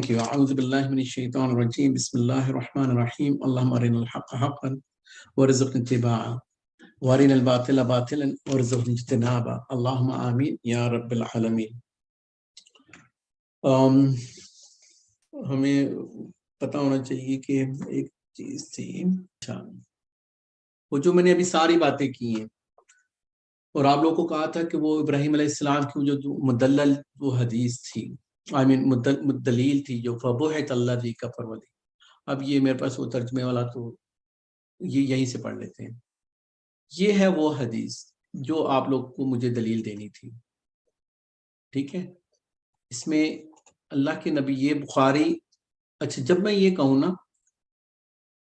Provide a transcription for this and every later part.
أعوذ بالله من الشيطان الرجيم بسم الله الرحمن الرحيم اللهم أرنا الحق حقا وارزقنا اتباعه وارنا الباطل باطلا وارزقنا اجتنابه اللهم آمين یا رب العالمین۔ ہمیں پتہ ہونا چاہیے کہ ایک چیز تھی، وہ جو میں نے ابھی ساری باتیں کی ہیں اور آپ لوگوں کو کہا تھا کہ وہ ابراہیم علیہ السلام کی جو مدلل وہ حدیث تھی، دلیل تھی جو فبہت اللہ جی کا فرمودی۔ اب یہ میرے پاس وہ ترجمے والا تو یہ یہیں سے پڑھ لیتے ہیں۔ یہ ہے وہ حدیث جو آپ لوگ کو مجھے دلیل دینی تھی، ٹھیک ہے؟ اس میں اللہ کے نبی یہ بخاری، اچھا جب میں یہ کہوں نا،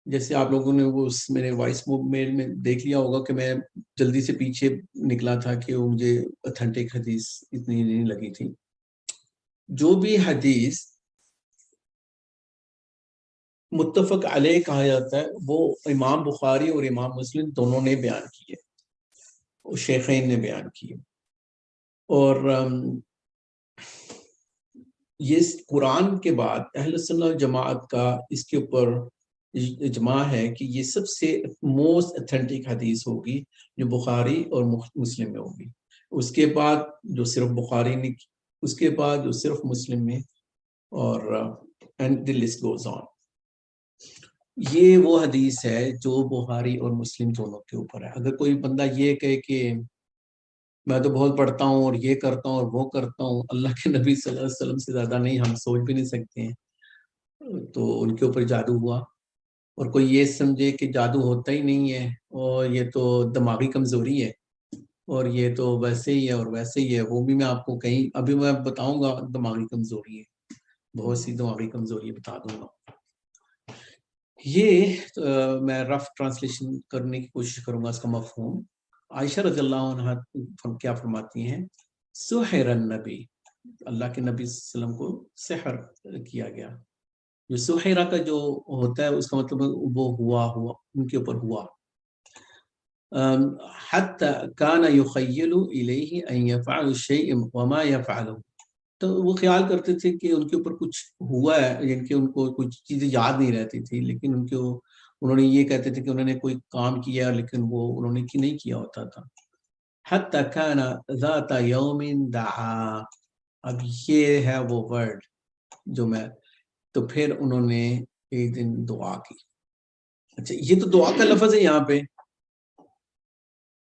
جیسے آپ لوگوں نے وہ میرے وائس میل میں دیکھ لیا ہوگا کہ میں جلدی سے پیچھے نکلا تھا کہ وہ مجھے اتھینٹک حدیث اتنی نہیں لگی تھی۔ جو بھی حدیث متفق علیہ کہا جاتا ہے وہ امام بخاری اور امام مسلم دونوں نے بیان کی ہے، وہ شیخین نے بیان کی ہے۔ اور یہ قرآن کے بعد اہل سنت جماعت کا اس کے اوپر اجماع ہے کہ یہ سب سے موسٹ اتھینٹک حدیث ہوگی جو بخاری اور مسلم میں ہوگی۔ اس کے بعد جو صرف بخاری نے، اس کے بعد جو صرف مسلم میں، اور and the list goes on۔ یہ وہ حدیث ہے جو بخاری اور مسلم دونوں کے اوپر ہے۔ اگر کوئی بندہ یہ کہے کہ میں تو بہت پڑھتا ہوں اور یہ کرتا ہوں اور وہ کرتا ہوں، اللہ کے نبی صلی اللہ علیہ وسلم سے زیادہ نہیں، ہم سوچ بھی نہیں سکتے ہیں، تو ان کے اوپر جادو ہوا۔ اور کوئی یہ سمجھے کہ جادو ہوتا ہی نہیں ہے اور یہ تو دماغی کمزوری ہے اور یہ تو ویسے ہی ہے اور ویسے ہی ہے، وہ بھی میں آپ کو کہیں ابھی میں بتاؤں گا دماغی کمزوری ہے، بہت سی دماغی کمزوری بتا دوں گا۔ یہ میں رف ٹرانسلیشن کرنے کی کوشش کروں گا اس کا مفہوم۔ عائشہ رضی اللہ عنہ کیا فرماتی ہیں؟ سحر النبی، اللہ کے نبی صلی اللہ علیہ وسلم کو سحر کیا گیا۔ جو سحرہ کا جو ہوتا ہے اس کا مطلب وہ ہوا ان کے اوپر ہوا۔ حتی کان یخیل الیہ ان یفعل الشیء وما یفعلہ، تو وہ خیال کرتے تھے کہ ان کے اوپر کچھ ہوا ہے، یعنی کہ ان کو کچھ چیزیں یاد نہیں رہتی تھی، لیکن انہوں نے یہ کہتے تھے کہ انہوں نے کوئی کام کیا لیکن وہ انہوں نے نہیں کیا ہوتا تھا۔ حتی کان ذات یوم دعا، اب یہ ہے وہ ورڈ جو میں، تو پھر انہوں نے ایک دن دعا کی۔ اچھا یہ تو دعا کا لفظ ہے یہاں پہ،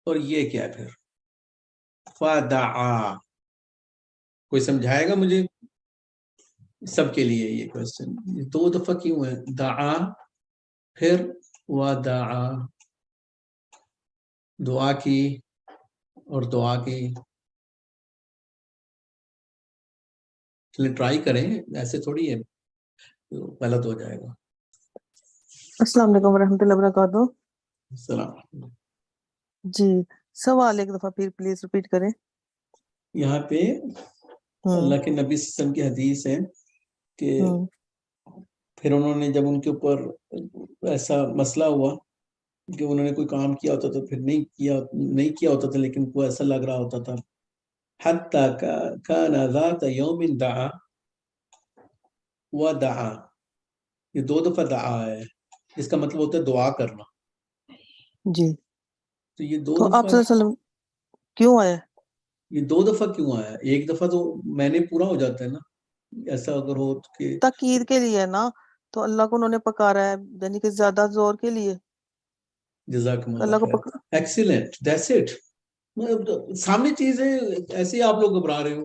اور یہ کیا ہے پھر؟ فدعا، کوئی سمجھائے گا مجھے؟ سب کے لیے یہ کوشچن، دو دفعہ کیوں ہے؟ دعا پھر ودعا، دعا کی اور دعا کی۔ چلیں ٹرائی کریں، ایسے تھوڑی ہے غلط ہو جائے گا۔ السلام علیکم ورحمۃ اللہ وبرکاتہ۔ السلام۔ جی سوال ایک دفعہ پھر پلیز ریپیٹ کریں۔ یہاں پہ اللہ کے نبی صلی اللہ علیہ وسلم کی حدیث ہے کہ پھر انہوں نے جب ان کے اوپر ایسا مسئلہ ہوا کہ انہوں نے کوئی کام کیا ہوتا تھا پھر نہیں کیا ہوتا تھا، لیکن ان کو ایسا لگ رہا ہوتا تھا۔ حتی کان ذات یوم دعا ودعا، یہ دو دفعہ دعا ہے، اس کا مطلب ہوتا ہے دعا کرنا۔ جی تو یہ دو تو دفعہ، آپ صلی اللہ علیہ وسلم کیوں آیا؟ یہ دو دفعہ کیوں آیا؟ ایک دفعہ تو میں نے پورا ہو جاتا ہے نا، ایسا اگر ہو کہ تاکید کے لیے نا، تو اللہ کو انہوں نے پکارا ہے، یعنی کہ زیادہ زور کے لیے۔ جزاکم اللہ اللہ کو خیر، ایکسیلنٹ، دیٹس اٹ۔ سامنے چیزیں ایسے ہی آپ لوگ گھبرا رہے ہو۔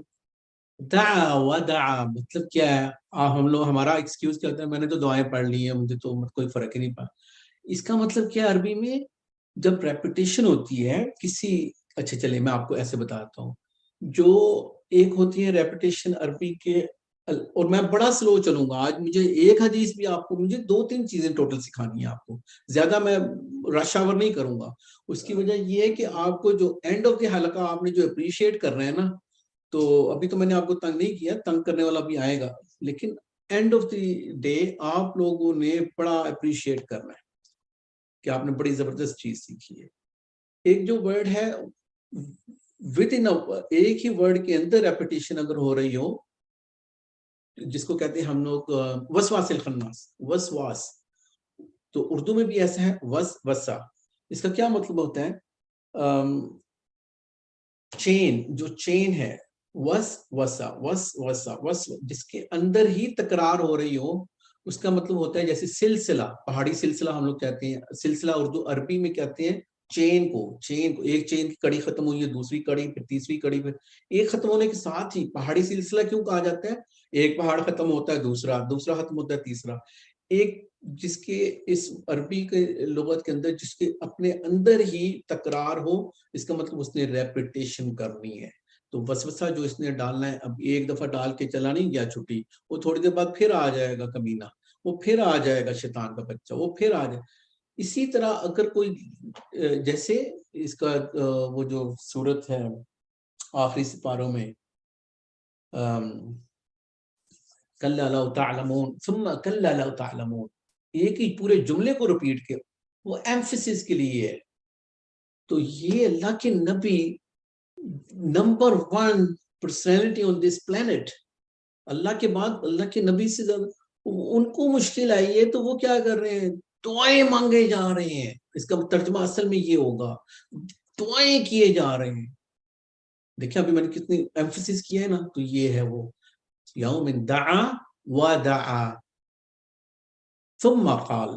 دعا ودعا مطلب کیا ہے؟ ہم لوگ ہمارا ایکسکیوز کیا ہوتا ہے، میں نے تو دعائیں پڑھ لی ہیں، مجھے تو کوئی فرق ہی نہیں پڑا۔ اس کا مطلب کیا عربی میں؟ جب ریپیٹیشن ہوتی ہے کسی، اچھا چلیں میں آپ کو ایسے بتاتا ہوں، جو ایک ہوتی ہے ریپیٹیشن عربی کے، اور میں بڑا سلو چلوں گا آج، مجھے ایک حدیث بھی آپ کو، مجھے 2-3 چیزیں ٹوٹل سکھانی ہیں آپ کو، زیادہ میں رش آور نہیں کروں گا۔ اس کی وجہ یہ ہے کہ آپ کو جو اینڈ آف دی حلقہ آپ نے جو اپریشیٹ کر رہے ہیں نا، تو ابھی تو میں نے آپ کو تنگ نہیں کیا، تنگ کرنے والا بھی آئے گا، لیکن اینڈ آف دی ڈے آپ لوگوں نے بڑا اپریشیٹ کرنا ہے کہ آپ نے بڑی زبردست چیز سیکھی ہے۔ ایک جو ورڈ ہے ود ان ایک ہی ورڈ کے اندر ریپیٹیشن اگر ہو رہی ہو جس کو کہتے ہیں ہم لوگ وسواس الخناس، وسواس، تو اردو میں بھی ایسا ہے وسا. اس کا کیا مطلب ہوتا ہے؟ چین، جو چین ہے، وس جس کے اندر ہی تکرار ہو رہی ہو، اس کا مطلب ہوتا ہے جیسے سلسلہ، پہاڑی سلسلہ ہم لوگ کہتے ہیں، سلسلہ اردو عربی میں کہتے ہیں چین کو. ایک چین کی کڑی ختم ہوئی ہے، دوسری کڑی، پھر تیسری کڑی، پھر ایک ختم ہونے کے ساتھ ہی پہاڑی سلسلہ کیوں کہا جاتا ہے؟ ایک پہاڑ ختم ہوتا ہے، دوسرا ختم ہوتا ہے، تیسرا. ایک جس کے اس عربی کے لغت کے اندر جس کے اپنے اندر ہی تکرار ہو، اس کا مطلب اس نے ریپیٹیشن کرنی ہے. تو وسوسہ جو اس نے ڈالنا ہے، اب ایک دفعہ ڈال کے چلا نہیں گیا چھٹی، وہ تھوڑی دیر بعد پھر آ جائے گا کمینہ، وہ پھر آ جائے گا شیطان کا بچہ، وہ پھر آ جائے. اسی طرح اگر کوئی جیسے اس کا وہ جو صورت ہے آخری سپاروں میں، کلا لو تعلمون ثم کلا لو تعلمون، ایک ہی پورے جملے کو ریپیٹ کے، وہ ایمفیسس کے لیے ہے. تو یہ اللہ کے نبی نمبر 1 پرسنالٹی آن دس پلانٹ، اللہ کے بعد اللہ کے نبی سے زیادہ ان کو مشکل آئی ہے تو وہ کیا کر رہے ہیں؟ دعائیں مانگے جا رہے ہیں. اس کا ترجمہ اصل میں یہ ہوگا، دعائیں کیے جا رہے ہیں. دیکھیں ابھی میں نے کتنی ایمفیسس کیا ہے نا، تو یہ ہے وہ یوم دعا ودعا ثم قال.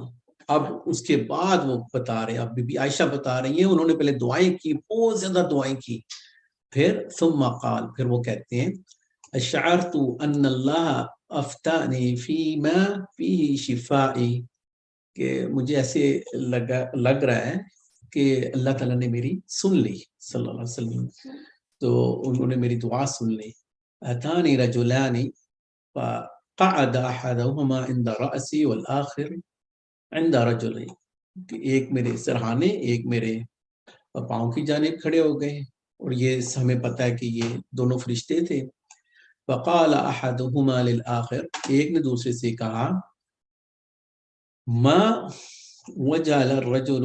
اب اس کے بعد وہ بتا رہے ہیں، اب بی بی عائشہ بتا رہی ہیں، انہوں نے پہلے دعائیں کی، بہت زیادہ دعائیں کی، پھر ثم قال، پھر وہ کہتے ہیں اشعرت ان اللہ افتانی فیما فیہ شفائی، کہ مجھے ایسے لگ رہا ہے کہ اللہ تعالیٰ نے میری سن لی، صلی اللہ علیہ وسلم، تو انہوں نے میری دعا سن لی. اتانی رجلانی فقعد احدهما عند رأسی والآخر عند رجلی، ایک میرے سرہانے، ایک میرے پاؤں کی جانب کھڑے ہو گئے، اور یہ ہمیں پتہ ہے کہ یہ دونوں فرشتے تھے. فقال احدهما للآخر، ایک نے دوسرے سے کہا ما وجعل الرجل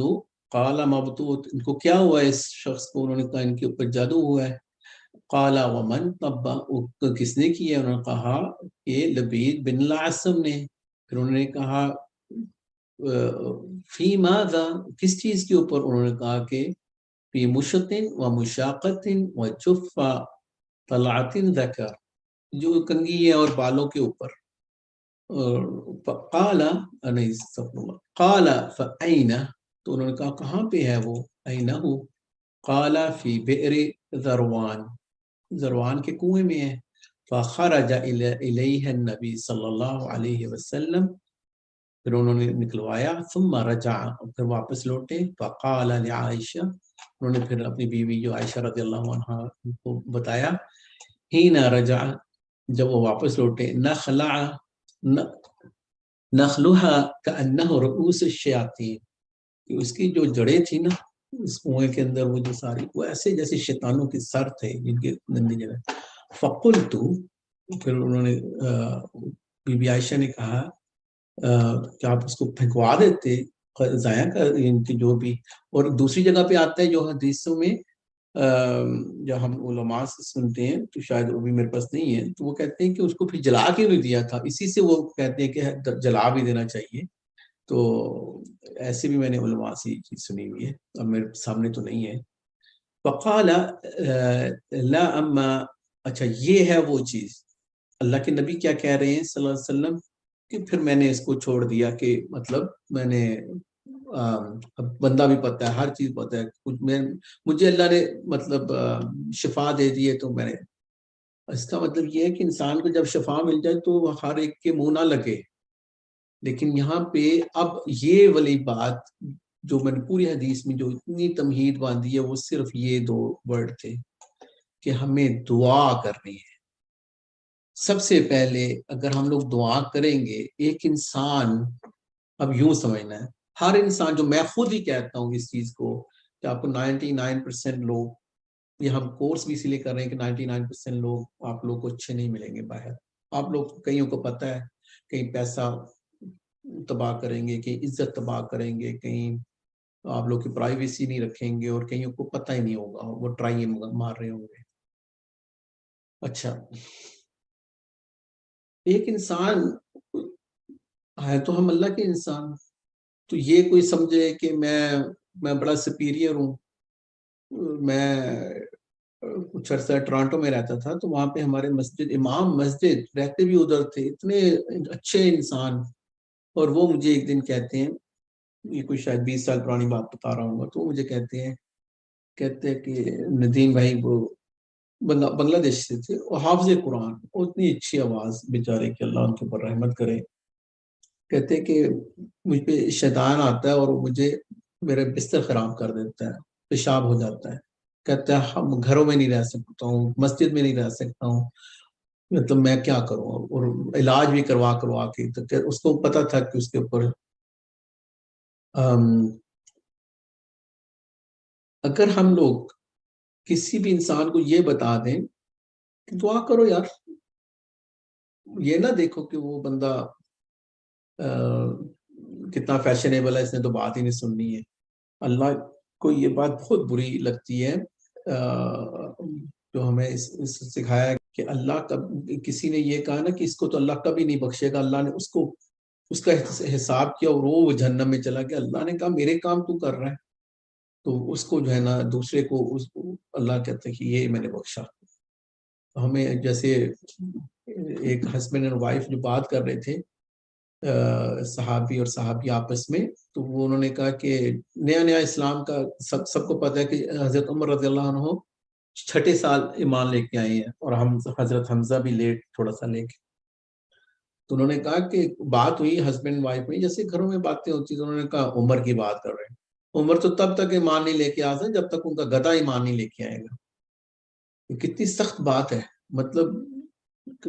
قال مبتوت، ان کو کیا ہوا اس شخص کو؟ انہوں نے کہا ان کے اوپر جادو ہوا ہے. قال ومن طبع، کس نے کیا؟ انہوں نے کہا کہ لبید بن العاصم نے. پھر انہوں نے کہا فی ماذا، کس چیز کے اوپر؟ انہوں نے کہا کہ فی مشط و مشاقت و جف طلعت ذکر، جو کنگھی ہے اور بالوں کے اوپر. قال قال فأین، تو انہوں نے کہا کہاں پہ ہے وہ؟ اینہ قال فی بئر ذروان، ذروان کے کنویں میں ہے. فخرج الیہ النبی صلی اللہ علیہ وسلم، پھر انہوں نے نکلوایا. ثم رجع، پھر واپس لوٹے. فقال لعائشہ، انہوں نے پھر اپنی بیوی جو عائشہ رضی اللہ عنہا کو بتایا. حین رجع، جب وہ واپس لوٹے. نخلها كأنه رؤوس الشیاطین، کہ اس کی جو جڑیں تھی نا اس کنویں کے اندر، وہ جو ساری، وہ ایسے جیسے شیطانوں کے سر تھے جن کے گندی جگہ. فقلت، پھر انہوں نے بی بی عائشہ نے کہا کہ آپ اس کو پھینکوا دیتے، ضائع کر ان کی جو بھی. اور دوسری جگہ پہ آتا ہے جو حدیثوں میں جو ہم علماء سے سنتے ہیں، تو شاید وہ بھی میرے پاس نہیں ہے، تو وہ کہتے ہیں کہ اس کو پھر جلا کے نہیں دیا تھا، اسی سے وہ کہتے ہیں کہ جلا بھی دینا چاہیے. تو ایسے بھی میں نے علماء سے یہ چیز سنی ہوئی ہے، اب میرے سامنے تو نہیں ہے. فقال لا اما، اچھا یہ ہے وہ چیز. اللہ کے نبی کیا کہہ رہے ہیں صلی اللہ علیہ وسلم کہ پھر میں نے اس کو چھوڑ دیا، کہ مطلب میں نے بندہ بھی پتہ ہے، ہر چیز پتہ ہے، مجھے اللہ نے مطلب شفا دے دی ہے، تو میں نے، اس کا مطلب یہ ہے کہ انسان کو جب شفا مل جائے تو ہر ایک کے منہ نہ لگے. لیکن یہاں پہ اب یہ والی بات جو میں نے پوری حدیث میں جو اتنی تمہید باندھی ہے، وہ صرف یہ 2 ورڈ تھے کہ ہمیں دعا کرنی ہے. سب سے پہلے اگر ہم لوگ دعا کریں گے، ایک انسان، اب یوں سمجھنا ہے، ہر انسان، جو میں خود ہی کہتا ہوں اس چیز کو، کہ آپ کو 99% لوگ، یہ ہم کورس بھی اسی لیے کر رہے ہیں کہ 99% لوگ آپ لوگ کو اچھے نہیں ملیں گے باہر. آپ لوگ کئیوں کو پتہ ہے، کہیں پیسہ تباہ کریں گے، کہیں عزت تباہ کریں گے، کہیں آپ لوگ کی پرائیویسی نہیں رکھیں گے، اور کئیوں کو پتہ ہی نہیں ہوگا، وہ ٹرائی مار رہے ہوں گے. اچھا ایک انسان ہے تو ہم اللہ کے انسان، تو یہ کوئی سمجھے کہ میں بڑا سپیریئر ہوں. میں کچھ عرصہ ٹورانٹو میں رہتا تھا، تو وہاں پہ ہمارے امام مسجد رہتے بھی ادھر تھے، اتنے اچھے انسان. اور وہ مجھے ایک دن کہتے ہیں، یہ کوئی شاید 20 سال پرانی بات بتا رہا ہوں گا، تو وہ مجھے کہتے ہیں کہ ندیم بھائی، وہ بنگلہ دیش سے تھے، اور حافظ قرآن، اتنی اچھی آواز بیچارے کہ اللہ ان کے اوپر رحمت کرے. کہتے کہ مجھ پہ شیطان آتا ہے اور مجھے میرا بستر خراب کر دیتا ہے، پیشاب ہو جاتا ہے. کہتا ہے ہم گھروں میں نہیں رہ سکتا ہوں، مسجد میں نہیں رہ سکتا ہوں، مطلب میں کیا کروں. اور علاج بھی کروا کے، تو اس کو پتا تھا کہ اس کے اوپر اگر ہم لوگ کسی بھی انسان کو یہ بتا دیں کہ دعا کرو یار، یہ نہ دیکھو کہ وہ بندہ کتنا فیشنیبل ہے، اس نے تو بات ہی نہیں سننی ہے. اللہ کو یہ بات بہت بری لگتی ہے، جو ہمیں سکھایا ہے کہ اللہ کا، کسی نے یہ کہا نا کہ اس کو تو اللہ کبھی نہیں بخشے گا، اللہ نے اس کا حساب کیا اور وہ جہنم میں چلا گیا. اللہ نے کہا میرے کام تو کر رہا ہے، تو اس کو جو ہے نا دوسرے کو اللہ کہتا ہے کہ یہ میں نے بخشا. ہمیں جیسے ایک ہسبینڈ اینڈ وائف جو بات کر رہے تھے، صحابی اور صحابی آپس میں، تو وہ انہوں نے کہا کہ نیا اسلام کا سب کو پتہ ہے کہ حضرت عمر رضی اللہ عنہ 6 سال ایمان لے کے آئے ہیں، اور ہم حضرت حمزہ بھی لیٹ تھوڑا سا لے کے. تو انہوں نے کہا کہ بات ہوئی ہسبینڈ وائف میں، جیسے گھروں میں باتیں ہوتی، تو انہوں نے کہا عمر کی بات کر رہے ہیں. عمر تو تب تک ایمان نہیں لے کے آ سکتا جب تک ان کا گدھا ایمان نہیں لے کے آئے گا. کتنی سخت بات ہے، مطلب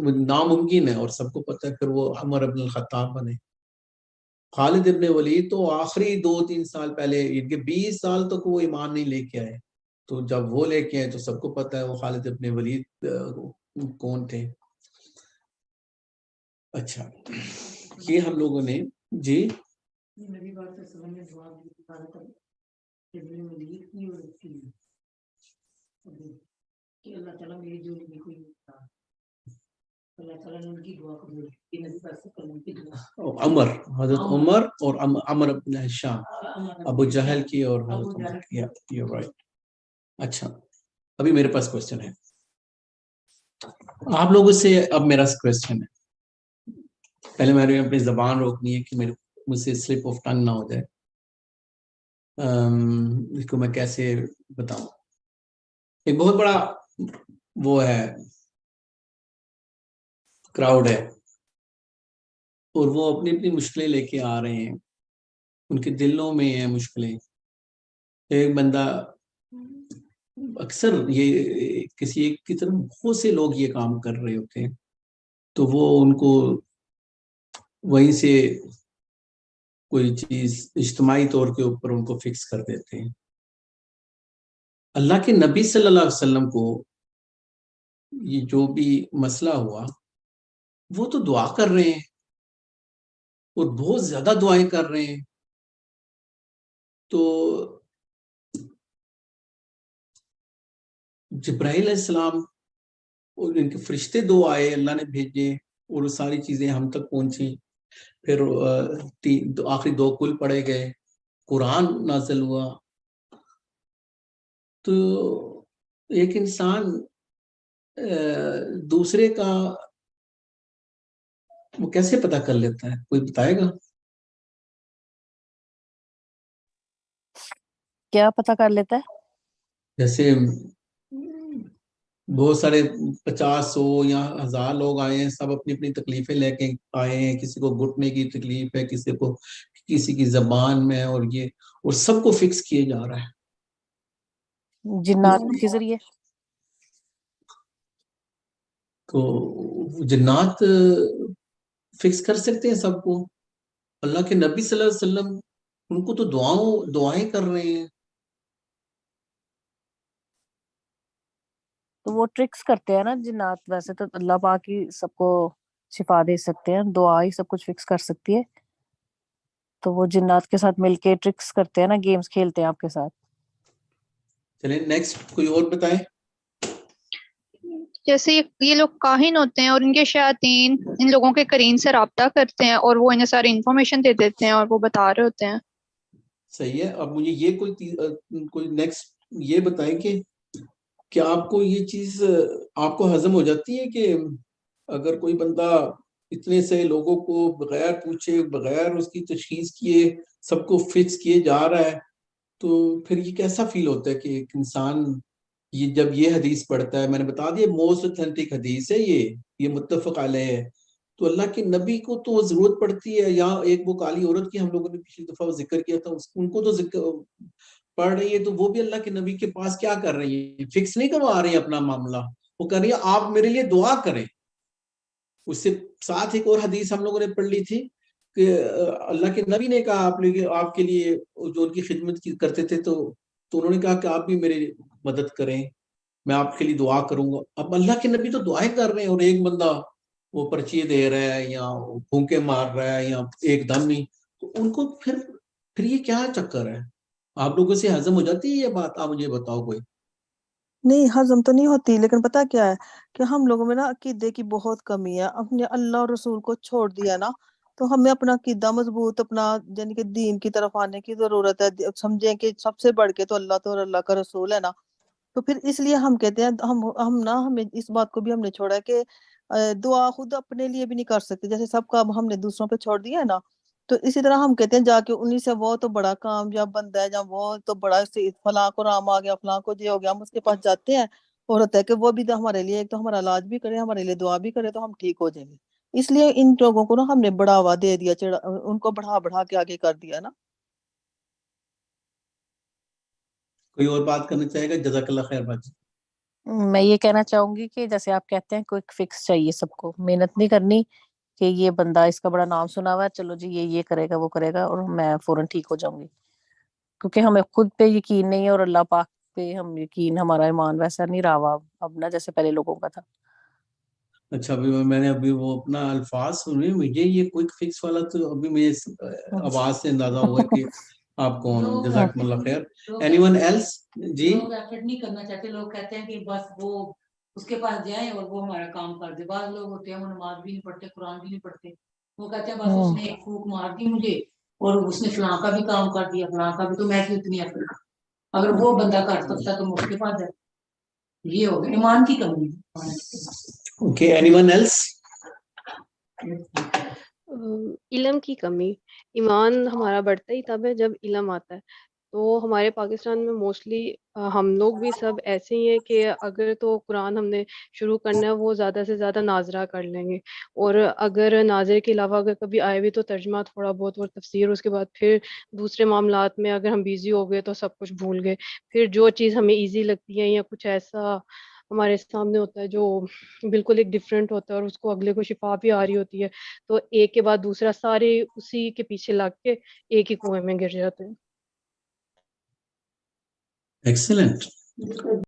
ناممکن ہے، اور سب کو پتہ ہے. پھر وہ عمر ابن الخطاب بنے. خالد ابن ولید تو آخری 2-3 سال پہلے، ان کے 20 سال تک وہ ایمان نہیں لے کے آئے، تو جب وہ لے کے آئے تو سب کو پتہ ہے وہ خالد ابن ولید کون تھے. اچھا، یہ ہم لوگوں نے جی عمر، حضرت عمر اور عمر بن ہشام، ابو جہل کی اور حضرت عمر کی. رائٹ. اچھا، ابھی میرے پاس کوشچن ہے آپ لوگوں سے. اب میرا کوشچن ہے، پہلے میں نے اپنی زبان روکنی ہے کہ مجھ سے سلپ آف ٹنگ نہ ہو جائے. اس کو میں کیسے بتاؤں. ایک بہت بڑا وہ ہے کراؤڈ ہے، اور وہ اپنی اپنی مشکلیں لے کے آ رہے ہیں، ان کے دلوں میں ہیں مشکلیں. ایک بندہ، اکثر یہ کسی ایک کی طرف بہت سے لوگ یہ کام کر رہے ہوتے ہیں، تو وہ ان کو وہیں سے کوئی چیز اجتماعی طور کے اوپر ان کو فکس کر دیتے ہیں. اللہ کے نبی صلی اللہ علیہ وسلم کو یہ جو بھی مسئلہ ہوا، وہ تو دعا کر رہے ہیں اور بہت زیادہ دعائیں کر رہے ہیں. تو جبرائیل علیہ السلام اور ان کے فرشتے 2 آئے، اللہ نے بھیجے، اور وہ ساری چیزیں ہم تک پہنچی. پھر آخری 2 کل پڑھے گئے، قرآن نازل ہوا. تو ایک انسان دوسرے کا وہ کیسے پتہ کر لیتا ہے؟ کوئی بتائے گا؟ کیا پتہ کر لیتا ہے؟ جیسے بہت سارے 50-100 یا 1000 لوگ آئے ہیں، سب اپنی اپنی تکلیفیں لے کے آئے ہیں. کسی کو گھٹنے کی تکلیف ہے، کسی کی زبان میں، اور یہ اور سب کو فکس کیے جا رہا ہے جنات کے ذریعے. تو جنات فکس کر سکتے ہیں سب کو. اللہ کے نبی صلی اللہ علیہ وسلم ان کو تو دعائیں کر رہے ہیں. تو وہ ٹرکس کرتے ہیں نا جنات. ویسے تو اللہ پاک ہی سب کو شفا دے سکتے ہیں، دعا ہی سب کچھ فکس کر سکتی ہے. تو وہ جنات کے ساتھ مل کے ٹرکس کرتے ہیں نا، گیمز کھیلتے ہیں آپ کے ساتھ. چلیں نیکسٹ کوئی اور بتائیں. جیسے یہ لوگ کاہن ہوتے ہیں اور ان کے شیاطین ان لوگوں کے قرین سے رابطہ کرتے ہیں اور وہ انہیں ساری انفارمیشن دے دیتے ہیں اور وہ بتا رہے ہوتے ہیں. صحیح ہے. اب مجھے یہ کوئی نیکسٹ یہ بتائیں کہ کیا آپ کو یہ چیز آپ کو ہضم ہو جاتی ہے کہ اگر کوئی بندہ اتنے سے لوگوں کو بغیر پوچھے بغیر اس کی تشخیص کیے سب کو فکس کیے جا رہا ہے، تو پھر یہ کیسا فیل ہوتا ہے کہ ایک انسان یہ جب یہ حدیث پڑھتا ہے، میں نے بتا دیا موسٹ اتھینٹک حدیث ہے یہ متفق علیہ ہے، تو اللہ کے نبی کو تو ضرورت پڑتی ہے. یا ایک وہ کالی عورت کی ہم لوگوں نے پچھلی دفعہ ذکر کیا تھا، ان کو تو پڑھ رہی ہے، تو وہ بھی اللہ کے نبی کے پاس کیا کر رہی ہے؟ فکس نہیں کروا رہی ہے اپنا معاملہ، وہ کر رہی ہے آپ میرے لیے دعا کریں. اس سے ساتھ ایک اور حدیث ہم لوگوں نے پڑھ لی تھی کہ اللہ کے نبی نے کہا آپ کے لیے جو ان کی خدمت کرتے تھے تو انہوں نے کہا کہ آپ بھی میری مدد کریں، میں آپ کے لیے دعا کروں گا. اب اللہ کے نبی تو دعائیں کر رہے ہیں اور ایک بندہ وہ پرچی دے رہا ہے یا پھونکے مار رہا ہے یا ایک دم ہی، تو ان کو پھر یہ کیا چکر ہے؟ آپ لوگوں سے ہضم ہو جاتی ہے یہ بات؟ آپ مجھے بتاؤ کوئی. نہیں ہضم تو نہیں ہوتی، لیکن پتا کیا ہے کہ ہم لوگوں میں نا عقیدے کی بہت کمی ہے. اپنے اللہ اور رسول کو چھوڑ دیا نا تو ہمیں اپنا عقیدہ مضبوط اپنا یعنی کہ دین کی طرف آنے کی ضرورت ہے. سمجھیں کہ سب سے بڑھ کے تو اللہ کا رسول ہے نا. تو پھر اس لیے ہم کہتے ہیں ہم نا ہمیں اس بات کو بھی ہم نے چھوڑا ہے کہ دعا خود اپنے لیے بھی نہیں کر سکتے، جیسے سب کام ہم نے دوسروں پہ چھوڑ دیا ہے نا. تو اسی طرح ہم کہتے ہیں جا کے انہیں سے وہ تو بڑا کامیاب بندہ ہے، یا وہ تو بڑا فلاں کو رام آ گیا، فلاں کو یہ ہو گیا، ہم اس کے پاس جاتے ہیں اور ہوتا ہے کہ وہ بھی تو ہمارے لیے ایک تو ہمارا علاج بھی کرے، ہمارے لیے دعا بھی کرے تو ہم ٹھیک ہو جائیں گے. اس لیے ان لوگوں کو نا ہم نے بڑھاوا دے دیا، ان کو بڑھا کے آگے کر دیا نا. کوئی اور بات کرنا چاہے گا؟ جزاک اللہ خیر باجی. میں یہ کہنا چاہوں گی کہ جیسے آپ کہتے ہیں کوئی فکس چاہیے، سب کو محنت نہیں کرنی کہ یہ بندہ اس کا بڑا نام سنا ہوا ہے، چلو جی یہ کرے گا وہ کرے گا اور میں فوراً ٹھیک ہو جاؤں گی، کیونکہ ہمیں خود پہ یقین نہیں ہے اور اللہ پاک پہ ہم یقین، ہمارا ایمان ویسا نہیں رہا اب نا جیسے پہلے لوگوں کا تھا. اچھا میں نے ابھی وہ اپنا الفاظ سنے، مجھے یہ کوئک فکس والا تو ابھی مجھے آواز سے اندازہ ہوا کہ آپ کون ہو. جزاکم اللہ خیر. Anyone else? جی. لوگ ایفرٹ نہیں کرنا چاہتے، لوگ کہتے ہیں کہ بس وہ اس کے پاس جائیں اور وہ ہمارا کام کر دے. بعض لوگ ہوتے ہیں وہ نماز بھی نہیں پڑھتے، قرآن بھی نہیں پڑھتے، وہ کہتے ہیں بس اس نے ایک پھونک مار دی مجھے اور اس نے فلاں کا بھی کام کر دیا، فلاں کا بھی، تو میں کیوں اتنی ایفرٹ کروں؟ اگر وہ بندہ کر سکتا تو مجھ کے پاس جائے. یہ ہو گیا ایمان کی کمی. Okay, anyone else? علم کی کمی. ایمان ہمارا بڑھتا ہی تب ہے جب علم آتا ہے. تو ہمارے پاکستان میں موسٹلی ہم لوگ بھی سب ایسے ہی ہیں کہ اگر تو قرآن ہم نے شروع کرنا ہے وہ زیادہ سے زیادہ ناظرہ کر لیں گے، اور اگر ناظرے کے علاوہ اگر کبھی آئے بھی تو ترجمہ تھوڑا بہت اور تفسیر، اس کے بعد پھر دوسرے معاملات میں اگر ہم بیزی ہو گئے تو سب کچھ بھول گئے. پھر جو چیز ہمیں ایزی لگتی ہے یا کچھ ایسا ہمارے سامنے ہوتا ہے جو بالکل ایک ڈفرینٹ ہوتا ہے اور اس کو اگلے کو شفا بھی آ رہی ہوتی ہے، تو ایک کے بعد دوسرا سارے اسی کے پیچھے لگ کے ایک ہی کنویں میں گر جاتے ہیں. ایکسلنٹ.